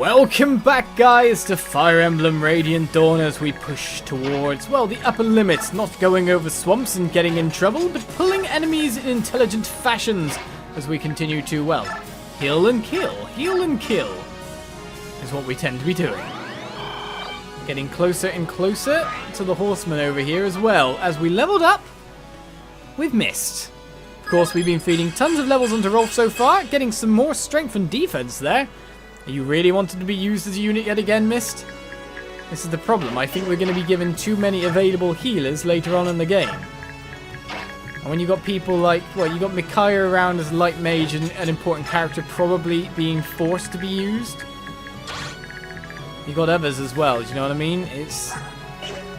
Welcome back, guys, to Fire Emblem Radiant Dawn as we push towards, well, the upper limits, not going over swamps and getting in trouble, but pulling enemies in intelligent fashions as we continue to, well, heal and kill is what we tend to be doing. Getting closer and closer to the horsemen over here as well, as we leveled up with Mist. Of course, we've been feeding tons of levels onto Rolf so far, getting some more strength and defense there. Are you really wanted to be used as a unit yet again, Mist? This is the problem. I think we're going to be given too many available healers later on in the game. And when you got people like, well, you got Micaiah around as light mage and an important character probably being forced to be used. You got others as well, do you know what I mean? It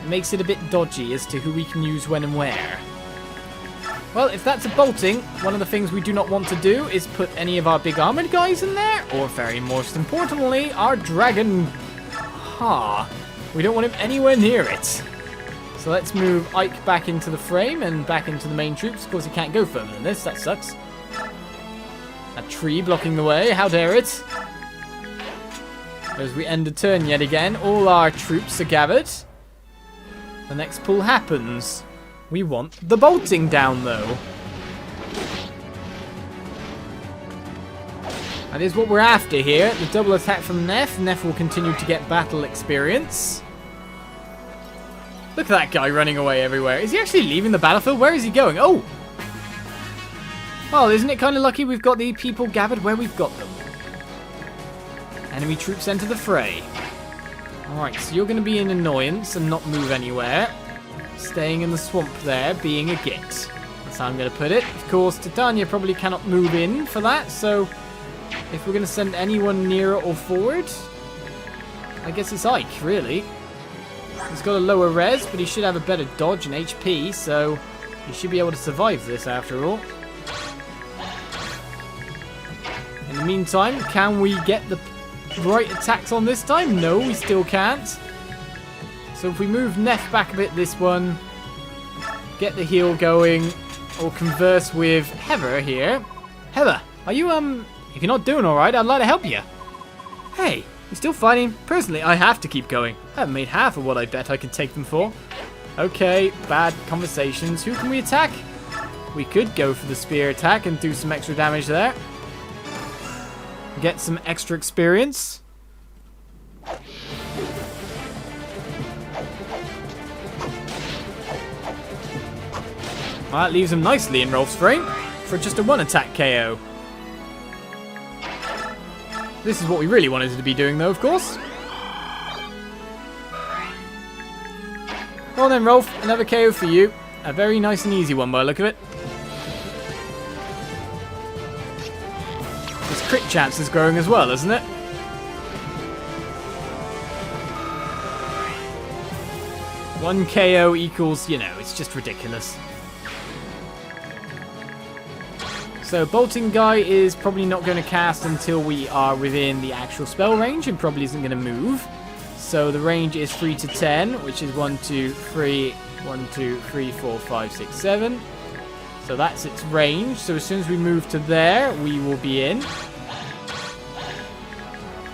makes it a bit dodgy as to who we can use when and where. Well, if that's a bolting, one of the things we do not want to do is put any of our big armored guys in there, or very most importantly, our dragon. We don't want him anywhere near it. So let's move Ike back into the frame and back into the main troops. Of course, he can't go further than this, that sucks. A tree blocking the way, how dare it. As we end a turn yet again, all our troops are gathered. The next pull happens. We want the bolting down, though. That is what we're after here. The double attack from Neff. Neff will continue to get battle experience. Look at that guy running away everywhere. Is he actually leaving the battlefield? Where is he going? Oh! Well, isn't it kind of lucky we've got the people gathered where we've got them? Enemy troops enter the fray. Alright, so you're going to be an annoyance and not move anywhere. Staying in the swamp there, being a git. That's how I'm going to put it. Of course, Titania probably cannot move in for that, so if we're going to send anyone nearer or forward, I guess it's Ike, really. He's got a lower res, but he should have a better dodge and HP, so he should be able to survive this after all. In the meantime, can we get the right attacks on this time? No, we still can't. So if we move Neff back a bit this one, get the heal going, or converse with Heather here. Heather, are you, if you're not doing alright, I'd like to help you. Hey, you're still fighting? Personally, I have to keep going. I haven't made half of what I bet I could take them for. Okay, bad conversations. Who can we attack? We could go for the spear attack and do some extra damage there. Get some extra experience. Well, that leaves him nicely in Rolf's frame for just a one-attack KO. This is what we really wanted to be doing, though, of course. Well then, Rolf, another KO for you. A very nice and easy one by the look of it. His crit chance is growing as well, isn't it? One KO equals, you know, it's just ridiculous. So bolting guy is probably not going to cast until we are within the actual spell range and probably isn't going to move. So the range is 3 to 10, which is 1, 2, 3, 1, 2, 3, 4, 5, 6, 7. So that's its range. So as soon as we move to there, we will be in.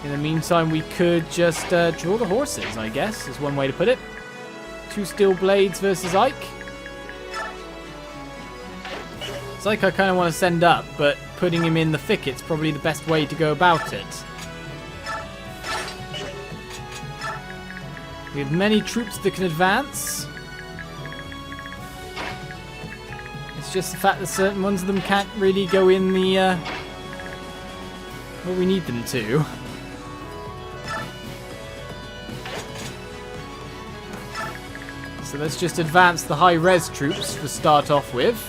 In the meantime, we could just draw the horses, I guess, is one way to put it. 2 steel blades versus Ike. It's like I kind of want to send up, but putting him in the thicket's probably the best way to go about it. We have many troops that can advance. It's just the fact that certain ones of them can't really go in the what we need them to. So let's just advance the high-res troops to start off with.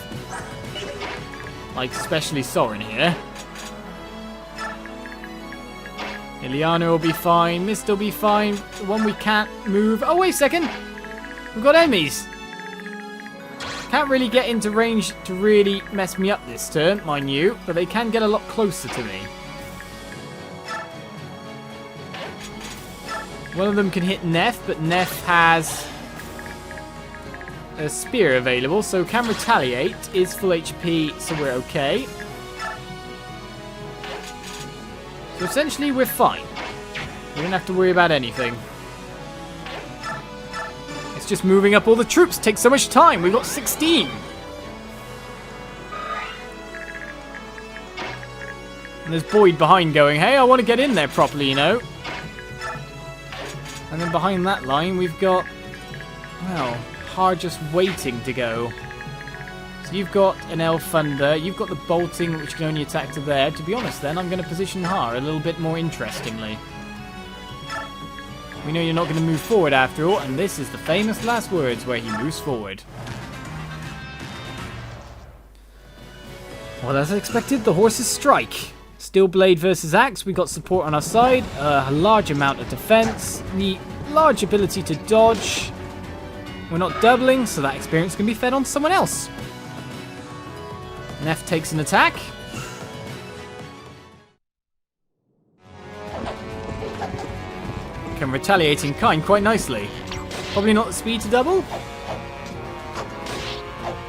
Like, especially Soren here. Ileana will be fine. Mist will be fine. The one we can't move... Oh, wait a second. We've got enemies. Can't really get into range to really mess me up this turn, mind you. But they can get a lot closer to me. One of them can hit Neff, but Neff has a spear available, so can retaliate, is full HP, so we're okay. So essentially we're fine. We don't have to worry about anything. It's just moving up all the troops. It takes so much time. We've got 16. And there's Boyd behind going, hey, I want to get in there properly, you know. And then behind that line, we've got, well, Har just waiting to go. So you've got an Elf Thunder, you've got the bolting, which can only attack to there. To be honest, then, I'm going to position Har a little bit more interestingly. We know you're not going to move forward after all, and this is the famous last words where he moves forward. Well, as expected, the horses strike. Steel Blade versus Axe, we got support on our side, a large amount of defense, the large ability to dodge. We're not doubling, so that experience can be fed on to someone else. Neff takes an attack. Can retaliate in kind quite nicely. Probably not the speed to double.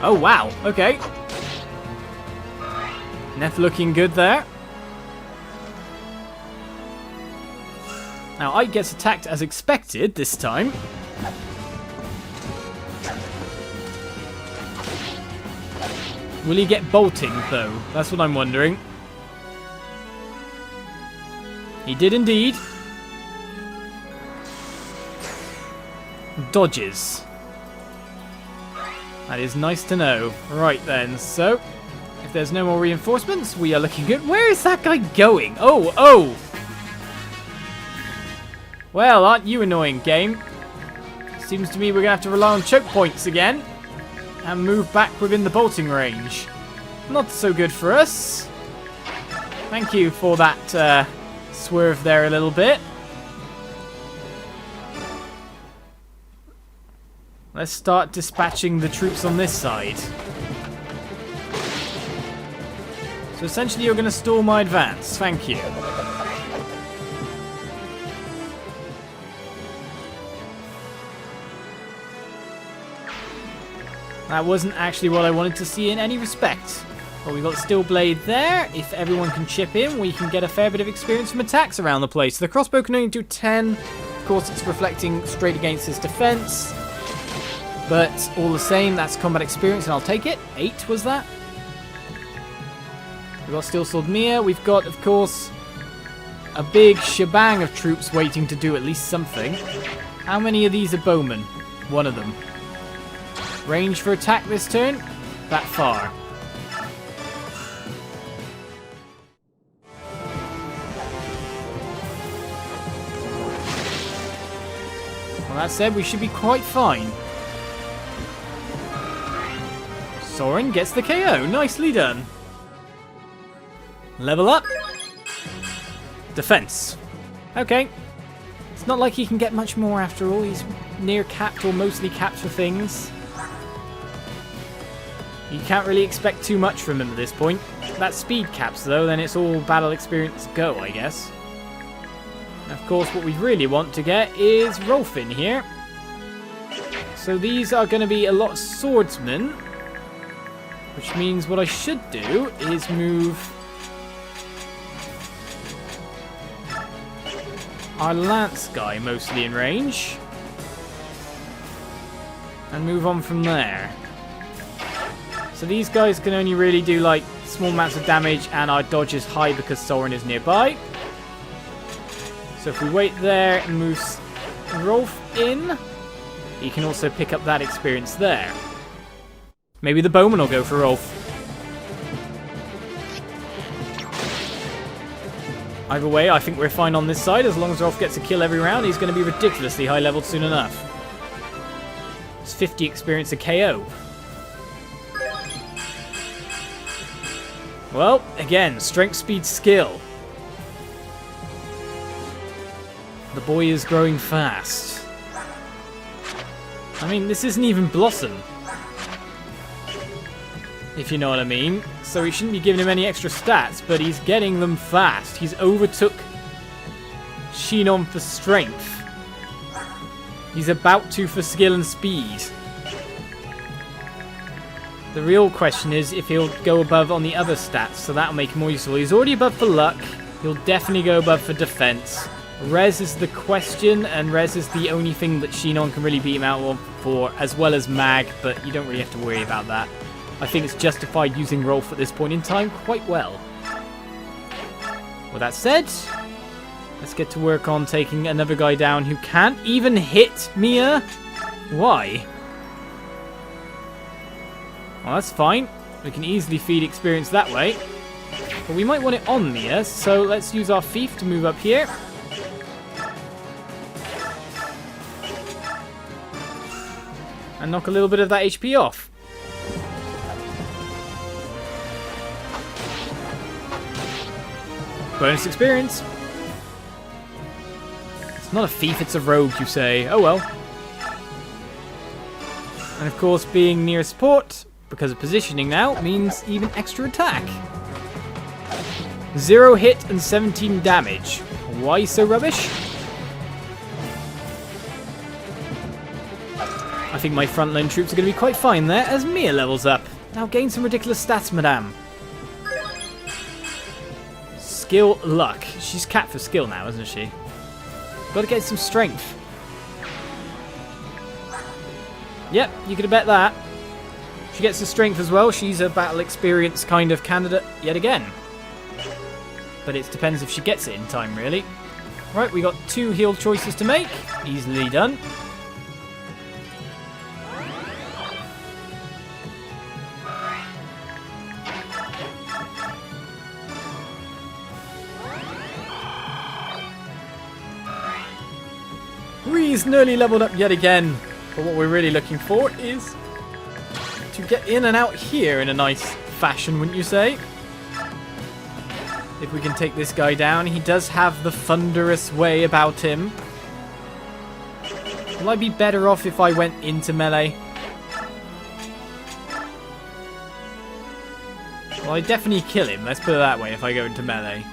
Oh, wow. Okay. Neff looking good there. Now, Ike gets attacked as expected this time. Will he get bolting, though? That's what I'm wondering. He did indeed. Dodges. That is nice to know. Right then, so if there's no more reinforcements, we are looking good. Where is that guy going? Oh, oh! Well, aren't you annoying, game? Seems to me we're going to have to rely on choke points again. And move back within the bolting range. Not so good for us. Thank you for that swerve there a little bit. Let's start dispatching the troops on this side. So essentially you're going to stall my advance. Thank you. That wasn't actually what I wanted to see in any respect. But we've got Steel Blade there. If everyone can chip in, we can get a fair bit of experience from attacks around the place. The crossbow can only do 10. Of course, it's reflecting straight against his defense. But all the same, that's combat experience, and I'll take it. 8 was that. We've got Steel Sword Mia. We've got, of course, a big shebang of troops waiting to do at least something. How many of these are bowmen? One of them. Range for attack this turn? That far. Well, that said, we should be quite fine. Soren gets the KO. Nicely done. Level up. Defense. Okay. It's not like he can get much more after all. He's near capped or mostly capped for things. You can't really expect too much from him at this point. That speed caps though, then it's all battle experience go, I guess. And of course, what we really want to get is Rolf in here. So these are going to be a lot of swordsmen. Which means what I should do is move our lance guy mostly in range. And move on from there. So these guys can only really do like small amounts of damage, and our dodge is high because Soren is nearby. So if we wait there and move Rolf in, he can also pick up that experience there. Maybe the bowman will go for Rolf. Either way, I think we're fine on this side. As long as Rolf gets a kill every round, he's going to be ridiculously high leveled soon enough. It's 50 experience a KO. Well, again, strength, speed, skill. The boy is growing fast. I mean, this isn't even Blossom. If you know what I mean. So we shouldn't be giving him any extra stats, but he's getting them fast. He's overtook Shinon for strength. He's about to for skill and speed. The real question is if he'll go above on the other stats, so that'll make him more useful. He's already above for luck. He'll definitely go above for defense. Res is the question, and Res is the only thing that Shinon can really beat him out for, as well as Mag, but you don't really have to worry about that. I think it's justified using Rolf at this point in time quite well. With that said, let's get to work on taking another guy down who can't even hit Mia. Why? Well, that's fine. We can easily feed experience that way. But we might want it on Mia, so let's use our Thief to move up here. And knock a little bit of that HP off. Bonus experience. It's not a thief, it's a rogue, you say. Oh well. And of course, being near support, because of positioning now, means even extra attack. 0 hit and 17 damage. Why so rubbish? I think my frontline troops are going to be quite fine there as Mia levels up. Now gain some ridiculous stats, madame. Skill luck. She's capped for skill now, isn't she? Got to get some strength. Yep, you could have bet that. She gets the strength as well. She's a battle experience kind of candidate yet again. But it depends if she gets it in time, really. Right, we got 2 heal choices to make. Easily done. Ree's nearly leveled up yet again. But what we're really looking for is to get in and out here in a nice fashion, wouldn't you say? If we can take this guy down, he does have the thunderous way about him. Will I be better off if I went into melee? Well, I definitely kill him, let's put it that way, if I go into melee.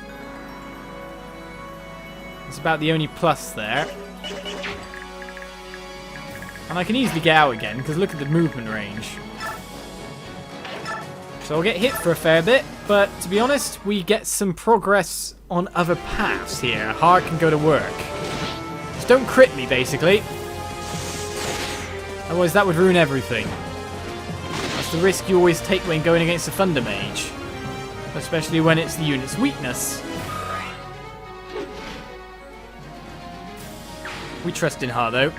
It's about the only plus there. And I can easily get out again, because look at the movement range. So I'll get hit for a fair bit, but to be honest, we get some progress on other paths here. Heart can go to work. Just don't crit me, basically. Otherwise that would ruin everything. That's the risk you always take when going against a Thunder Mage. Especially when it's the unit's weakness. We trust in Heart, though.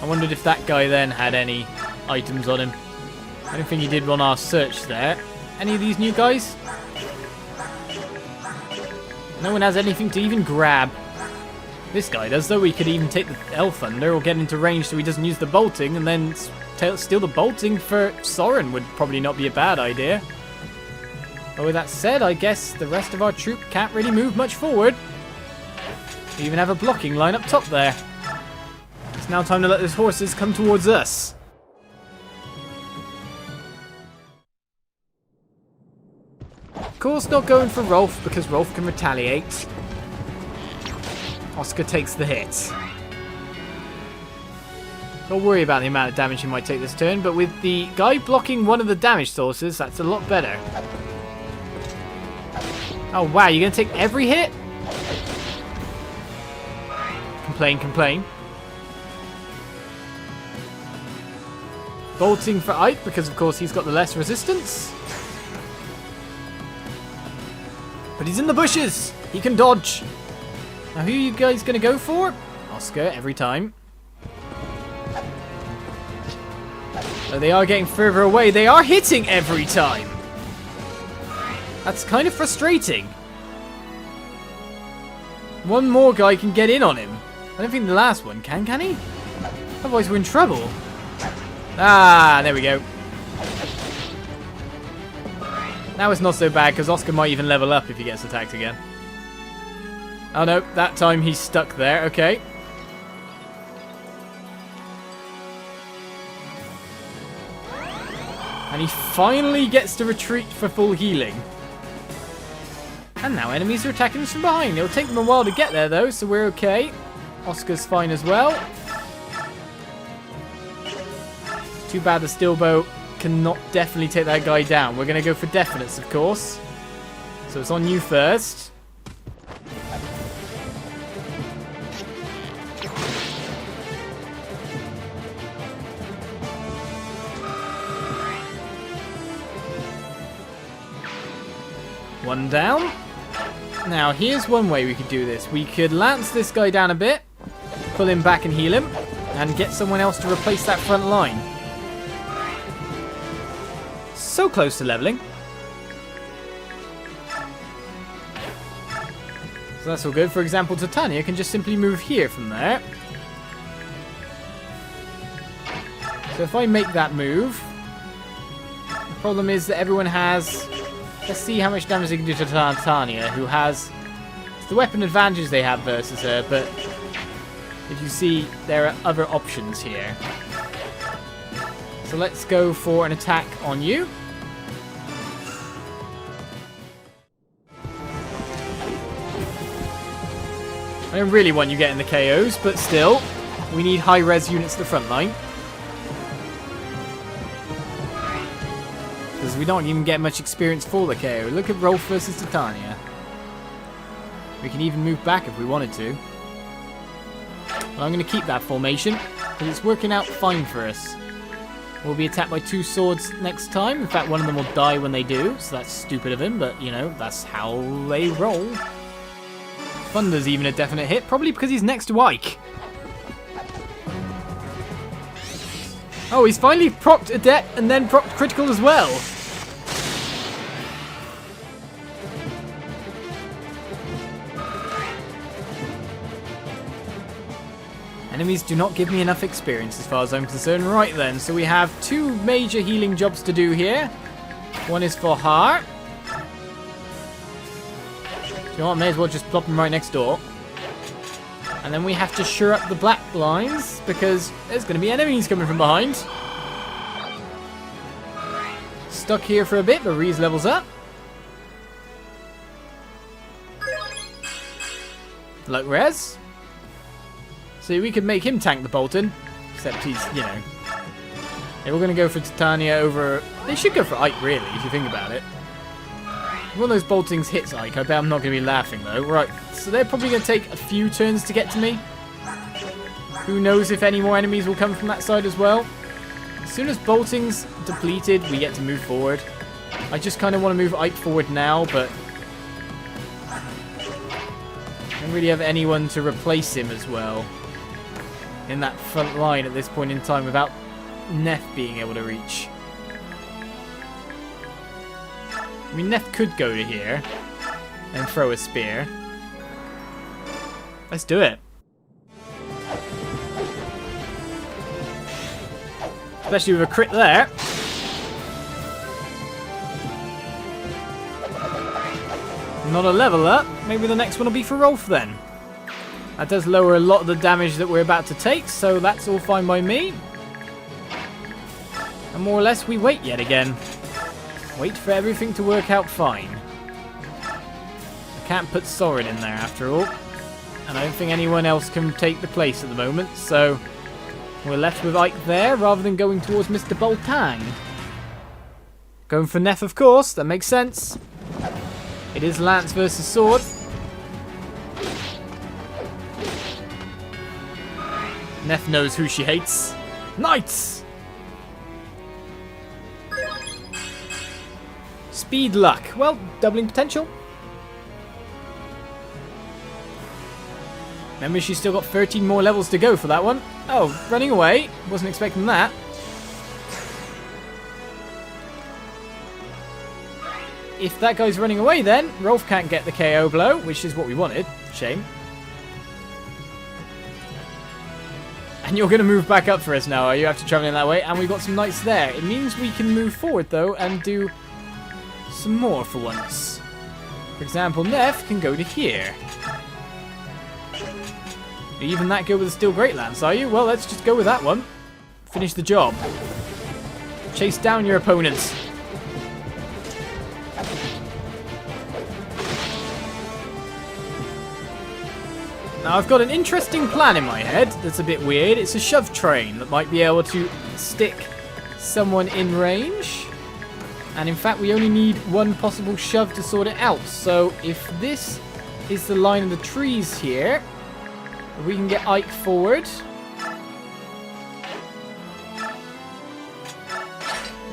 I wondered if that guy then had any items on him. I don't think he did on our search there. Any of these new guys? No one has anything to even grab. This guy does, though. We could even take the Elf Thunder or get into range so he doesn't use the bolting, and then steal the bolting for Soren would probably not be a bad idea. But with that said, I guess the rest of our troop can't really move much forward. We even have a blocking line up top there. It's now time to let those horses come towards us. Of course, not going for Rolf because Rolf can retaliate. Oscar takes the hit. Don't worry about the amount of damage he might take this turn, but with the guy blocking one of the damage sources, that's a lot better. Oh wow, you're going to take every hit? Complain, complain. Bolting for Ike, because of course he's got the less resistance. But he's in the bushes! He can dodge! Now who are you guys going to go for? Oscar, every time. So they are getting further away. They are hitting every time! That's kind of frustrating. One more guy can get in on him. I don't think the last one can he? Otherwise we're in trouble. Ah, there we go. Now it's not so bad, because Oscar might even level up if he gets attacked again. Oh no, that time he's stuck there. Okay. And he finally gets to retreat for full healing. And now enemies are attacking us from behind. It'll take them a while to get there, though, so we're okay. Oscar's fine as well. Too bad the Steelbow cannot definitely take that guy down. We're going to go for definites, of course. So it's on you first. One down. Now, here's one way we could do this. We could lance this guy down a bit, pull him back and heal him, and get someone else to replace that front line. So close to leveling. So that's all good. For example, Titania can just simply move here from there. So if I make that move, the problem is that everyone has... Let's see how much damage they can do to Titania, who has... It's the weapon advantage they have versus her, but if you see, there are other options here. So let's go for an attack on you. I don't really want you getting the KOs, but still, we need high-res units at the front line. Because we don't even get much experience for the KO. Look at Rolf versus Titania. We can even move back if we wanted to. But I'm going to keep that formation, because it's working out fine for us. We'll be attacked by 2 swords next time. In fact, one of them will die when they do, so that's stupid of him, but, you know, that's how they roll. Thunder's even a definite hit, probably because he's next to Ike. Oh, he's finally procced Adept and then procced critical as well. Enemies do not give me enough experience as far as I'm concerned. Right then, so we have 2 major healing jobs to do here. One is for Heart. You know what, may as well just plop him right next door. And then we have to shore up the black lines, because there's going to be enemies coming from behind. Stuck here for a bit, but Reese levels up. Luck res. See, we could make him tank the Bolton. Except he's, you know... Yeah, we're going to go for Titania over... They should go for Ike, really, if you think about it. One of those boltings hits Ike. I bet I'm not going to be laughing, though. Right, so they're probably going to take a few turns to get to me. Who knows if any more enemies will come from that side as well. As soon as bolting's depleted, we get to move forward. I just kind of want to move Ike forward now, but... I don't really have anyone to replace him as well. In that front line at this point in time without Neff being able to reach. I mean, Neff could go to here and throw a spear. Let's do it. Especially with a crit there. Not a level up. Maybe the next one will be for Rolf then. That does lower a lot of the damage that we're about to take, so that's all fine by me. And more or less we wait yet again. Wait for everything to work out fine. I can't put Sorin in there after all. And I don't think anyone else can take the place at the moment, so we're left with Ike there rather than going towards Mr. Boltang. Going for Neff, of course, that makes sense. It is Lance versus Sword. Neff knows who she hates. Knights! Speed luck. Well, doubling potential. Remember, she's still got 13 more levels to go for that one. Oh, running away. Wasn't expecting that. If that guy's running away then, Rolf can't get the KO blow, which is what we wanted. Shame. And you're going to move back up for us now, are you, after travelling that way? And we've got some knights there. It means we can move forward, though, and do some more for once. For example, Neff can go to here. Are you even that good with a Steel Great Lance, are you? Well, let's just go with that one. Finish the job. Chase down your opponents. Now, I've got an interesting plan in my head that's a bit weird. It's a shove train that might be able to stick someone in range. And in fact, we only need one possible shove to sort it out. So if this is the line of the trees here, we can get Ike forward.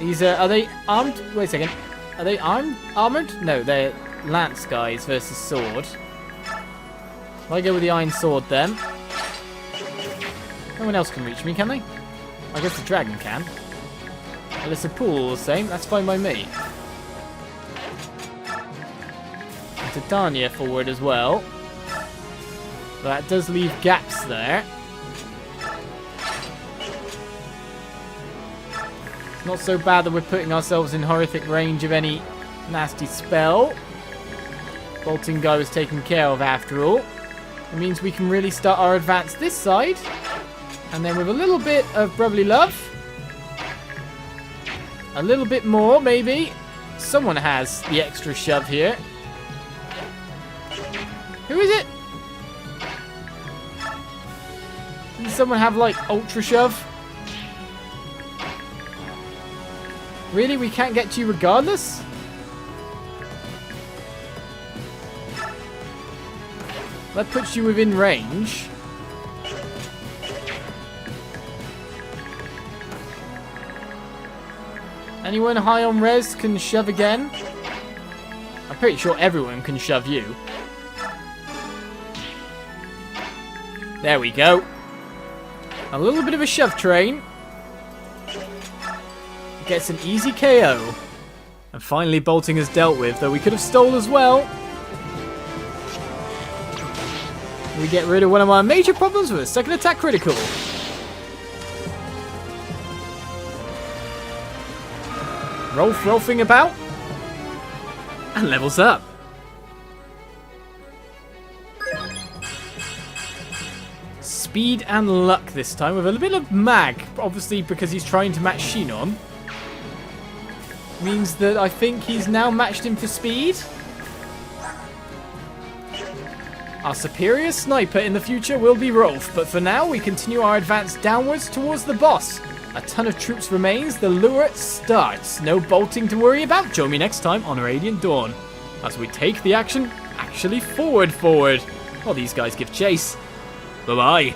These are they armed? Wait a second. Are they armed? Armored? No, they're lance guys versus sword. I go with the iron sword then. No one else can reach me, can they? I guess the dragon can. Unless a pool all the same, that's fine by me. And Titania forward as well. That does leave gaps there. It's not so bad that we're putting ourselves in horrific range of any nasty spell. Bolting guy was taken care of after all. It means we can really start our advance this side. And then with a little bit of brotherly love. A little bit more, maybe. Someone has the extra shove here. Who is it? Does someone have, like, ultra shove? Really? We can't get to you regardless? That puts you within range. Anyone high on res can shove again? I'm pretty sure everyone can shove you. There we go. A little bit of a shove train. Gets an easy KO. And finally bolting is dealt with, though we could have stole as well. We get rid of one of our major problems with a second attack critical. Rolfing about. And levels up. Speed and luck this time with a bit of mag, obviously because he's trying to match Shinon. Means that I think he's now matched him for speed. Our superior sniper in the future will be Rolf, but for now we continue our advance downwards towards the boss. A ton of troops remains, the lure starts. No bolting to worry about. Join me next time on Radiant Dawn as we take the action actually forward. While these guys give chase. Bye-bye.